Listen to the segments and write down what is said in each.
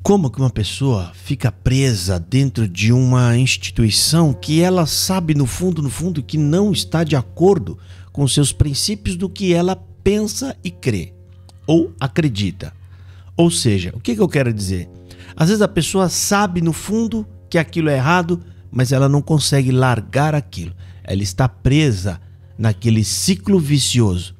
Como que uma pessoa fica presa dentro de uma instituição que ela sabe no fundo que não está de acordo com seus princípios do que ela pensa e crê ou acredita? Ou seja, o que eu quero dizer? Às vezes a pessoa sabe no fundo que aquilo é errado, mas ela não consegue largar aquilo. Ela está presa naquele ciclo vicioso.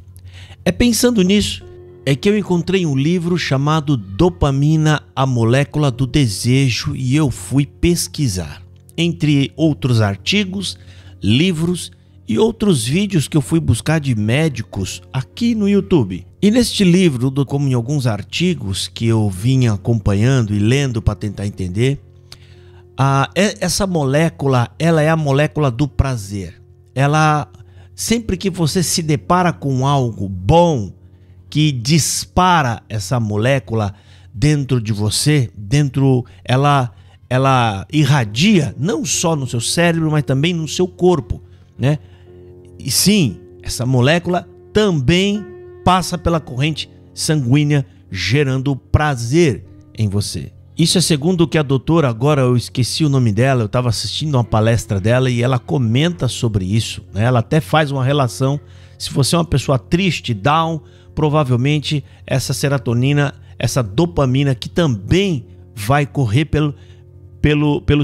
É pensando nisso é que eu encontrei um livro chamado Dopamina, a Molécula do Desejo, e eu fui pesquisar. Entre outros artigos, livros e outros vídeos que eu fui buscar de médicos aqui no YouTube. E neste livro, como em alguns artigos que eu vinha acompanhando e lendo para tentar entender, essa molécula, ela é a molécula do prazer. Ela, sempre que você se depara com algo bom, que dispara essa molécula dentro de você, ela irradia não só no seu cérebro, mas também no seu corpo, né? E sim, essa molécula também passa pela corrente sanguínea, gerando prazer em você. Isso é segundo o que a doutora, agora eu esqueci o nome dela, eu estava assistindo uma palestra dela e ela comenta sobre isso, né? Ela até faz uma relação. Se você é uma pessoa triste, down, provavelmente essa serotonina, essa dopamina que também vai correr pelo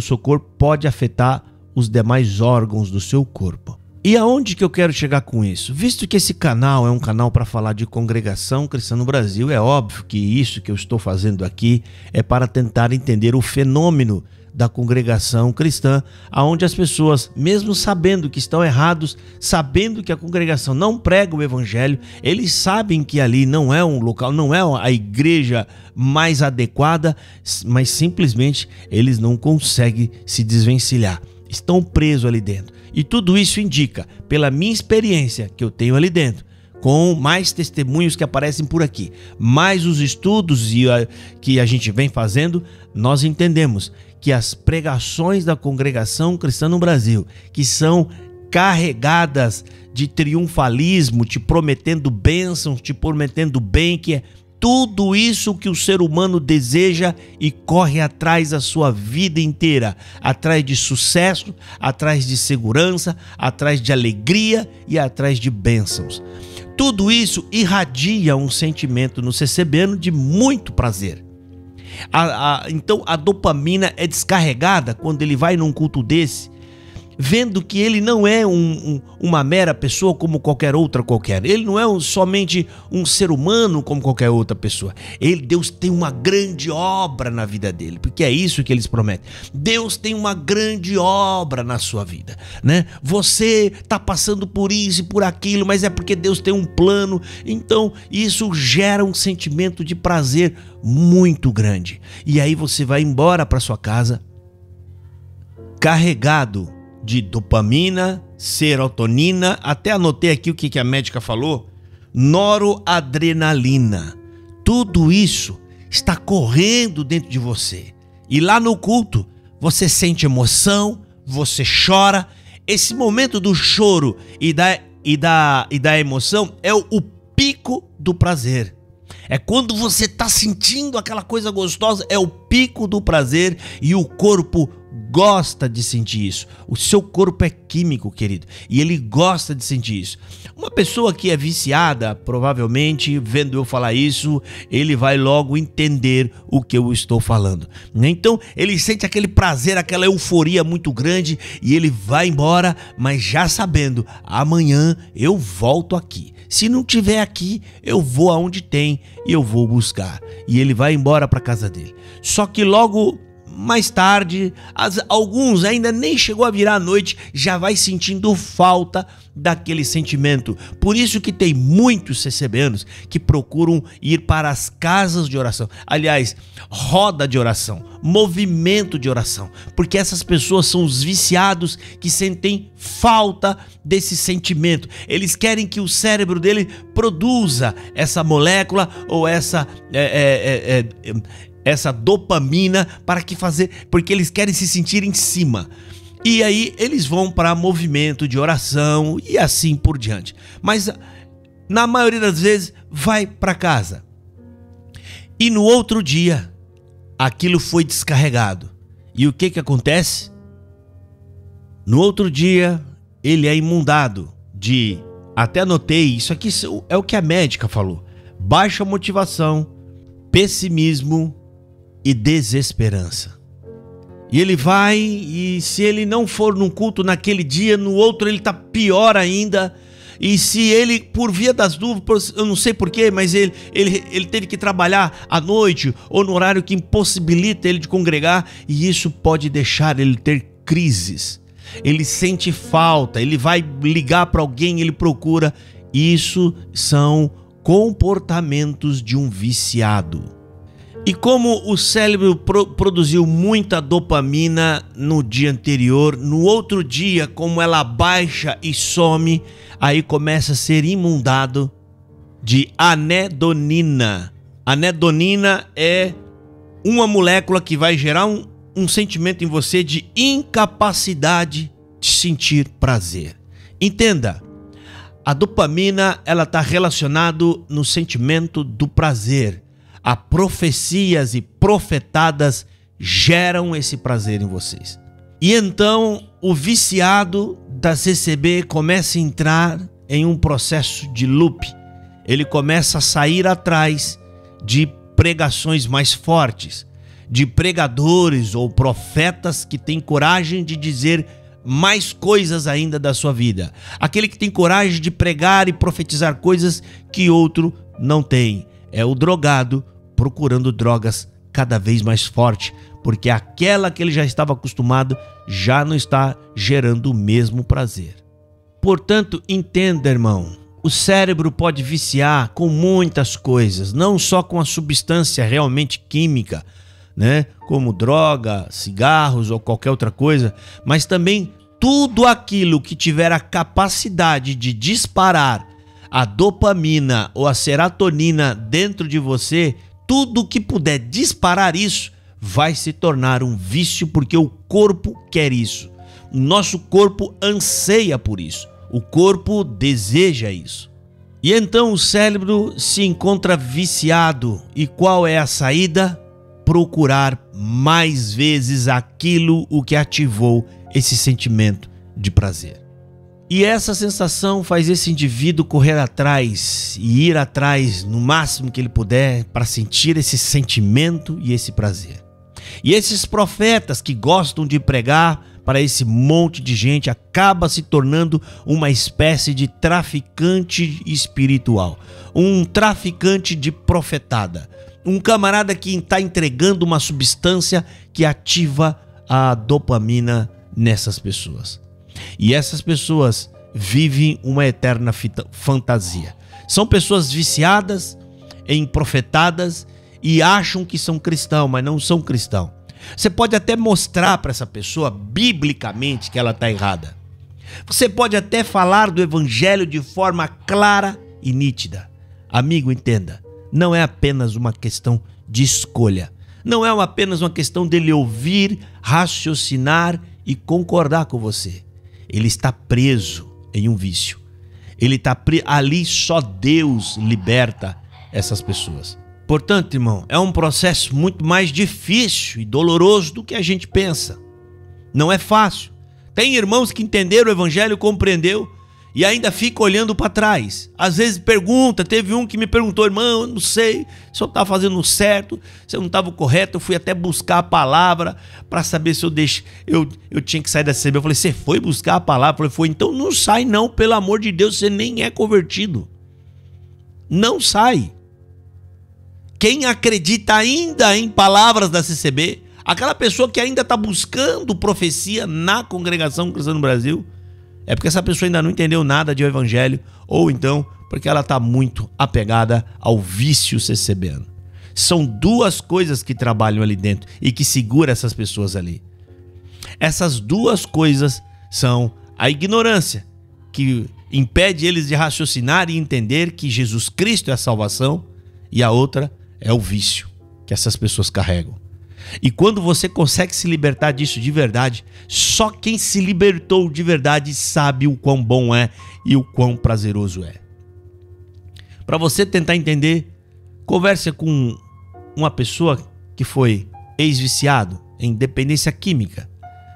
seu corpo, pode afetar os demais órgãos do seu corpo. E aonde que eu quero chegar com isso? Visto que esse canal é um canal para falar de congregação cristã no Brasil, é óbvio que isso que eu estou fazendo aqui é para tentar entender o fenômeno da congregação cristã, aonde as pessoas, mesmo sabendo que estão errados, sabendo que a congregação não prega o evangelho, eles sabem que ali não é um local, não é a igreja mais adequada, mas simplesmente eles não conseguem se desvencilhar, estão presos ali dentro. E tudo isso indica, pela minha experiência que eu tenho ali dentro, com mais testemunhos que aparecem por aqui, mais os estudos que a gente vem fazendo, nós entendemos que as pregações da congregação cristã no Brasil, que são carregadas de triunfalismo, te prometendo bênçãos, te prometendo bem, que é tudo isso que o ser humano deseja e corre atrás a sua vida inteira, atrás de sucesso, atrás de segurança, atrás de alegria e atrás de bênçãos. Tudo isso irradia um sentimento no CCBano de muito prazer. Então a dopamina é descarregada quando ele vai num culto desse, vendo que ele não é uma mera pessoa como qualquer outra qualquer. Ele não é somente um ser humano como qualquer outra pessoa. Deus tem uma grande obra na vida dele, porque é isso que eles prometem. Deus tem uma grande obra na sua vida, né? Você está passando por isso e por aquilo, mas é porque Deus tem um plano. Então isso gera um sentimento de prazer muito grande. E aí você vai embora para sua casa carregado de dopamina, serotonina, até anotei aqui o que a médica falou, noradrenalina. Tudo isso está correndo dentro de você. E lá no culto, você sente emoção, você chora. Esse momento do choro e da emoção é o pico do prazer. É quando você está sentindo aquela coisa gostosa, é o pico do prazer e o corpo gosta de sentir isso. O seu corpo é químico, querido, e ele gosta de sentir isso. Uma pessoa que é viciada, provavelmente, vendo eu falar isso, ele vai logo entender o que eu estou falando. Então, ele sente aquele prazer, aquela euforia muito grande e ele vai embora, mas já sabendo, amanhã eu volto aqui. Se não tiver aqui, eu vou aonde tem e eu vou buscar. E ele vai embora para casa dele. Só que logo mais tarde, alguns ainda nem chegou a virar a noite, já vai sentindo falta daquele sentimento. Por isso que tem muitos CCBanos que procuram ir para as casas de oração. Aliás, roda de oração, movimento de oração, porque essas pessoas são os viciados que sentem falta desse sentimento. Eles querem que o cérebro dele produza essa molécula ou essa dopamina porque eles querem se sentir em cima. E aí eles vão para movimento de oração e assim por diante. Mas na maioria das vezes vai para casa. E no outro dia aquilo foi descarregado. E o que que acontece? No outro dia, ele é imundado de, até anotei, isso aqui é o que a médica falou, baixa motivação, pessimismo e desesperança. E ele vai, e se ele não for num culto naquele dia, no outro ele está pior ainda. E se ele, por via das dúvidas, eu não sei porquê, mas ele teve que trabalhar à noite ou no horário que impossibilita ele de congregar, e isso pode deixar ele ter crises. Ele sente falta, ele vai ligar para alguém, ele procura. Isso são comportamentos de um viciado. E como o cérebro produziu muita dopamina no dia anterior, no outro dia, como ela baixa e some, aí começa a ser inundado de anedonina. Anedonina é uma molécula que vai gerar um sentimento em você de incapacidade de sentir prazer. Entenda, a dopamina ela está relacionada no sentimento do prazer. As profecias e profetadas geram esse prazer em vocês. E então o viciado da CCB começa a entrar em um processo de loop. Ele começa a sair atrás de pregações mais fortes, de pregadores ou profetas que têm coragem de dizer mais coisas ainda da sua vida. Aquele que tem coragem de pregar e profetizar coisas que outro não tem. É o drogado procurando drogas cada vez mais forte, porque aquela que ele já estava acostumado já não está gerando o mesmo prazer. Portanto, entenda, irmão, o cérebro pode viciar com muitas coisas, não só com a substância realmente química, né, como droga, cigarros ou qualquer outra coisa, mas também tudo aquilo que tiver a capacidade de disparar a dopamina ou a serotonina dentro de você. Tudo que puder disparar isso vai se tornar um vício, porque o corpo quer isso. O nosso corpo anseia por isso. O corpo deseja isso. E então o cérebro se encontra viciado. E qual é a saída? Procurar mais vezes aquilo o que ativou esse sentimento de prazer. E essa sensação faz esse indivíduo correr atrás e ir atrás no máximo que ele puder para sentir esse sentimento e esse prazer. E esses profetas que gostam de pregar para esse monte de gente acaba se tornando uma espécie de traficante espiritual, um traficante de profetada, um camarada que está entregando uma substância que ativa a dopamina nessas pessoas. E essas pessoas vivem uma eterna fantasia. São pessoas viciadas em profetadas e acham que são cristãos, mas não são cristãos. Você pode até mostrar para essa pessoa biblicamente que ela está errada. Você pode até falar do evangelho de forma clara e nítida. Amigo, entenda, não é apenas uma questão de escolha. Não é apenas uma questão dele ouvir, raciocinar e concordar com você. Ele está preso em um vício. Ele está ali, só Deus liberta essas pessoas. Portanto, irmão, é um processo muito mais difícil e doloroso do que a gente pensa. Não é fácil. Tem irmãos que entenderam o evangelho, compreendeu e ainda fica olhando para trás. Às vezes pergunta, teve um que me perguntou: irmão, eu não sei se eu estava fazendo certo, se eu não estava correto. Eu fui até buscar a palavra para saber se eu tinha que sair da CB. Eu falei: você foi buscar a palavra? Eu falei: foi. Então não sai não, pelo amor de Deus, você nem é convertido. Não sai. Quem acredita ainda em palavras da CCB, aquela pessoa que ainda está buscando profecia na congregação cristã no Brasil, é porque essa pessoa ainda não entendeu nada de evangelho, ou então porque ela está muito apegada ao vício CCBano. São duas coisas que trabalham ali dentro e que seguram essas pessoas ali. Essas duas coisas são a ignorância, que impede eles de raciocinar e entender que Jesus Cristo é a salvação, e a outra é o vício que essas pessoas carregam. E quando você consegue se libertar disso de verdade, só quem se libertou de verdade sabe o quão bom é e o quão prazeroso é. Para você tentar entender, converse com uma pessoa que foi ex-viciado em dependência química,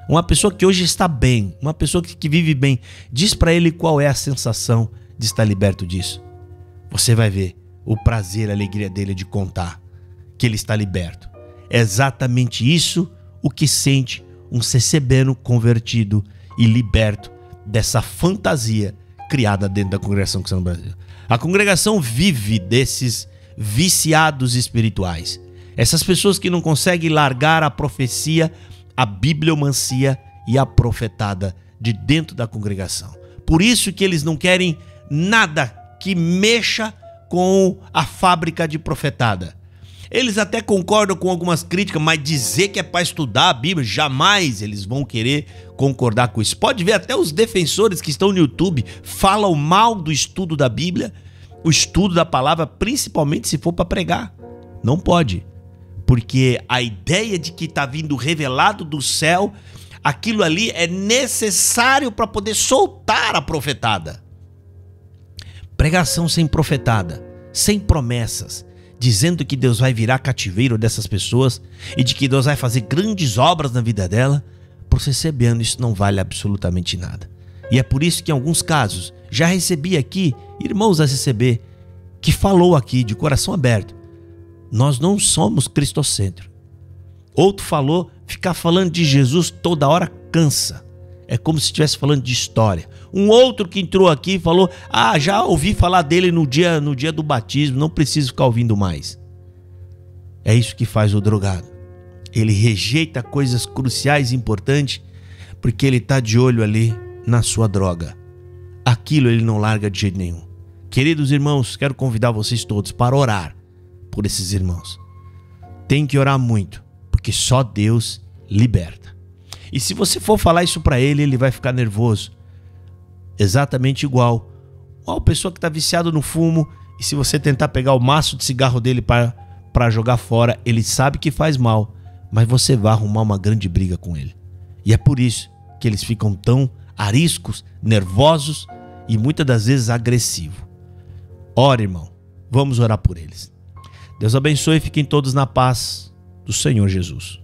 uma pessoa que hoje está bem, uma pessoa que vive bem, diz para ele qual é a sensação de estar liberto disso. Você vai ver o prazer, a alegria dele de contar que ele está liberto. É exatamente isso o que sente um CCBeno convertido e liberto dessa fantasia criada dentro da Congregação Cristã no Brasil. A congregação vive desses viciados espirituais. Essas pessoas que não conseguem largar a profecia, a bibliomancia e a profetada de dentro da congregação. Por isso que eles não querem nada que mexa com a fábrica de profetada. Eles até concordam com algumas críticas, mas dizer que é para estudar a Bíblia, jamais eles vão querer concordar com isso. Pode ver até os defensores que estão no YouTube falam mal do estudo da Bíblia, o estudo da palavra, principalmente se for para pregar. Não pode. Porque a ideia de que está vindo revelado do céu, aquilo ali é necessário para poder soltar a profetada. Pregação sem profetada, sem promessas, dizendo que Deus vai virar cativeiro dessas pessoas e de que Deus vai fazer grandes obras na vida dela, por CCBeno isso não vale absolutamente nada. E é por isso que em alguns casos, já recebi aqui irmãos da CCB que falou aqui de coração aberto, nós não somos cristocêntrico. Outro falou, ficar falando de Jesus toda hora cansa. É como se estivesse falando de história. Um outro que entrou aqui falou, já ouvi falar dele no dia do batismo, não preciso ficar ouvindo mais. É isso que faz o drogado. Ele rejeita coisas cruciais e importantes porque ele está de olho ali na sua droga. Aquilo ele não larga de jeito nenhum. Queridos irmãos, quero convidar vocês todos para orar por esses irmãos. Tem que orar muito, porque só Deus liberta. E se você for falar isso para ele, ele vai ficar nervoso. Exatamente igual a pessoa que está viciada no fumo, e se você tentar pegar o maço de cigarro dele para jogar fora, ele sabe que faz mal, mas você vai arrumar uma grande briga com ele. E é por isso que eles ficam tão ariscos, nervosos e muitas das vezes agressivos. Ora, irmão, vamos orar por eles. Deus abençoe e fiquem todos na paz do Senhor Jesus.